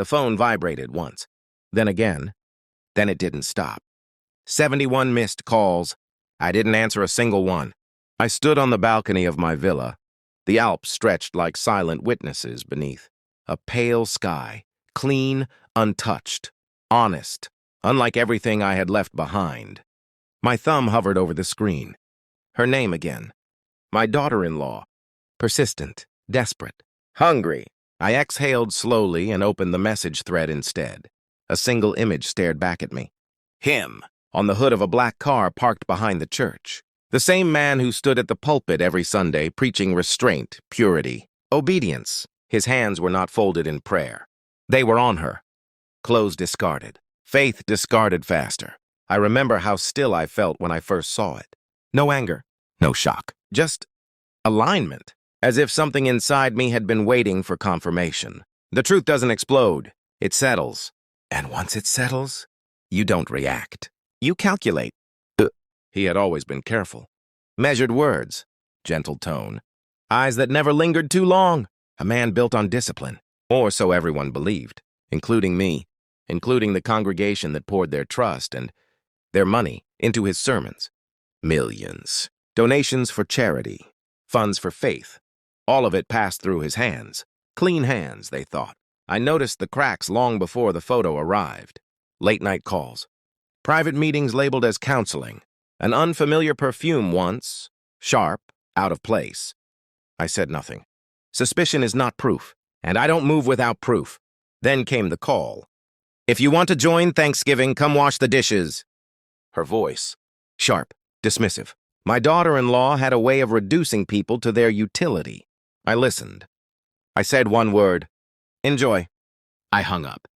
The phone vibrated once, then again, then it didn't stop. 71 missed calls. I didn't answer a single one. I stood on the balcony of my villa. The Alps stretched like silent witnesses beneath. A pale sky, clean, untouched, honest, unlike everything I had left behind. My thumb hovered over the screen. Her name again. My daughter-in-law. Persistent, desperate, hungry. I exhaled slowly and opened the message thread instead. A single image stared back at me. Him, on the hood of a black car parked behind the church. The same man who stood at the pulpit every Sunday preaching restraint, purity, obedience. His hands were not folded in prayer. They were on her. Clothes discarded. Faith discarded faster. I remember how still I felt when I first saw it. No anger, no shock, just alignment, as if something inside me had been waiting for confirmation. The truth doesn't explode, it settles. And once it settles, you don't react. You calculate. He had always been careful. Measured words, gentle tone, eyes that never lingered too long. A man built on discipline, or so everyone believed, including me, including the congregation that poured their trust and their money into his sermons. Millions. Donations for charity, funds for faith. All of it passed through his hands. Clean hands, they thought. I noticed the cracks long before the photo arrived. Late-night calls. Private meetings labeled as counseling. An unfamiliar perfume once. Sharp, out of place. I said nothing. Suspicion is not proof, and I don't move without proof. Then came the call. If you want to join Thanksgiving, come wash the dishes. Her voice. Sharp, dismissive. My daughter-in-law had a way of reducing people to their utility. I listened. I said one word. Enjoy. I hung up.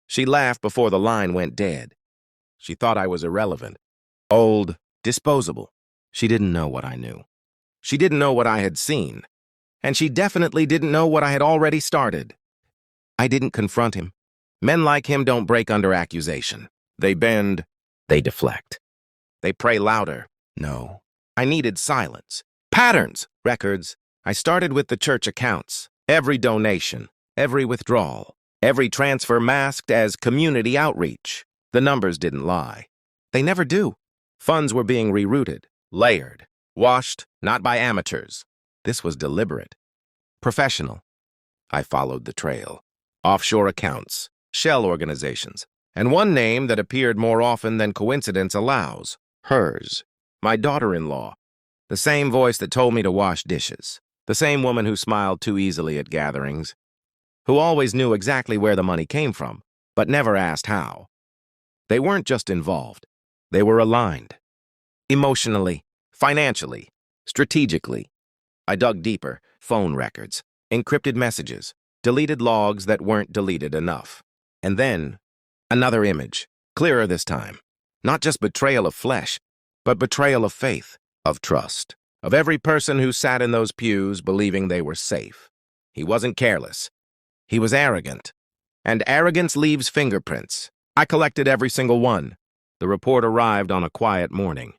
She laughed before the line went dead. She thought I was irrelevant. Old, disposable. She didn't know what I knew. She didn't know what I had seen. And she definitely didn't know what I had already started. I didn't confront him. Men like him don't break under accusation. They bend. They deflect. They pray louder. No. I needed silence. Patterns. Records. I started with the church accounts. Every donation. Every withdrawal. Every transfer masked as community outreach. The numbers didn't lie. They never do. Funds were being rerouted, layered, washed, not by amateurs. This was deliberate. Professional. I followed the trail. Offshore accounts, shell organizations, and one name that appeared more often than coincidence allows. Hers. My daughter-in-law. The same voice that told me to wash dishes. The same woman who smiled too easily at gatherings. Who always knew exactly where the money came from, but never asked how. They weren't just involved. They were aligned. Emotionally, financially, strategically. I dug deeper. Phone records, encrypted messages, deleted logs that weren't deleted enough. And then, another image, clearer this time. Not just betrayal of flesh, but betrayal of faith, of trust, of every person who sat in those pews believing they were safe. He wasn't careless. He was arrogant. And arrogance leaves fingerprints. I collected every single one. The report arrived on a quiet morning.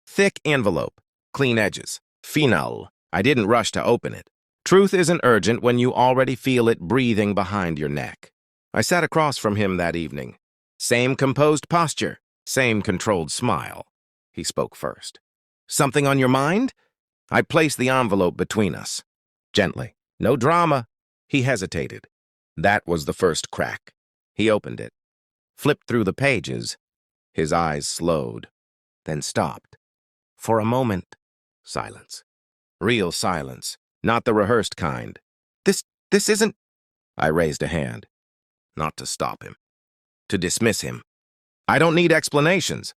Thick envelope, clean edges, phenol. I didn't rush to open it. Truth isn't urgent when you already feel it breathing behind your neck. I sat across from him that evening. Same composed posture, same controlled smile. He spoke first. Something on your mind? I placed the envelope between us. Gently. No drama. He hesitated. That was the first crack. He opened it. Flipped through the pages. His eyes slowed, then stopped. For a moment, silence. Real silence, not the rehearsed kind. This isn't... I raised a hand. Not to stop him. To dismiss him. I don't need explanations.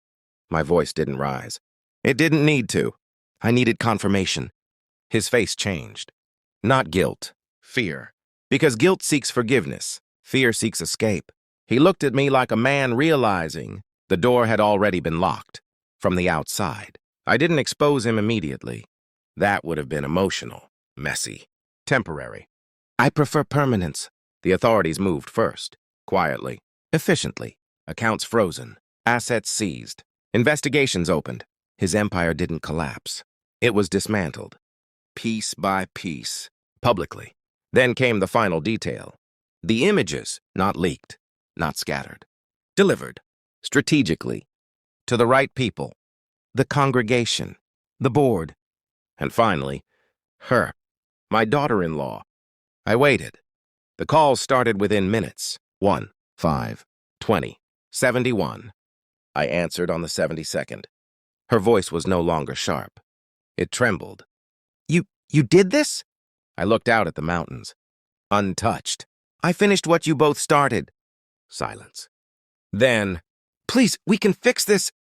My voice didn't rise. It didn't need to. I needed confirmation. His face changed. Not guilt, fear. Because guilt seeks forgiveness. Fear seeks escape. He looked at me like a man realizing the door had already been locked from the outside. I didn't expose him immediately. That would have been emotional, messy, temporary. I prefer permanence. The authorities moved first, quietly, efficiently. Accounts frozen, assets seized, investigations opened. His empire didn't collapse. It was dismantled, piece by piece, publicly. Then came the final detail. The images, not leaked, not scattered. Delivered, strategically, to the right people, the congregation, the board, and finally, her, my daughter-in-law. I waited. The calls started within minutes. 1, 5, 20, 71. I answered on the 72nd. Her voice was no longer sharp. It trembled. You did this? I looked out at the mountains. Untouched. I finished what you both started. Silence. Then, please, we can fix this.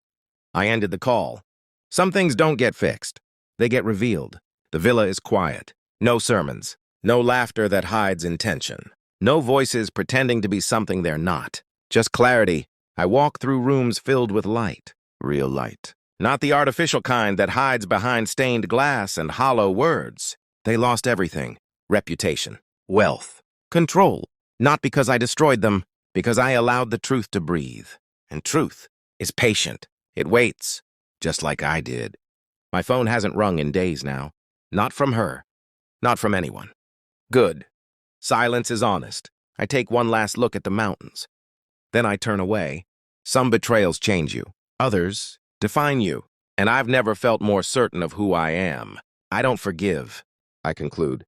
I ended the call. Some things don't get fixed. They get revealed. The villa is quiet. No sermons. No laughter that hides intention. No voices pretending to be something they're not. Just clarity. I walk through rooms filled with light. Real light. Not the artificial kind that hides behind stained glass and hollow words. They lost everything. Reputation. Wealth. Control. Not because I destroyed them, because I allowed the truth to breathe. And truth is patient. It waits, just like I did. My phone hasn't rung in days now. Not from her. Not from anyone. Good. Silence is honest. I take one last look at the mountains. Then I turn away. Some betrayals change you. Others define you. And I've never felt more certain of who I am. I don't forgive, I conclude.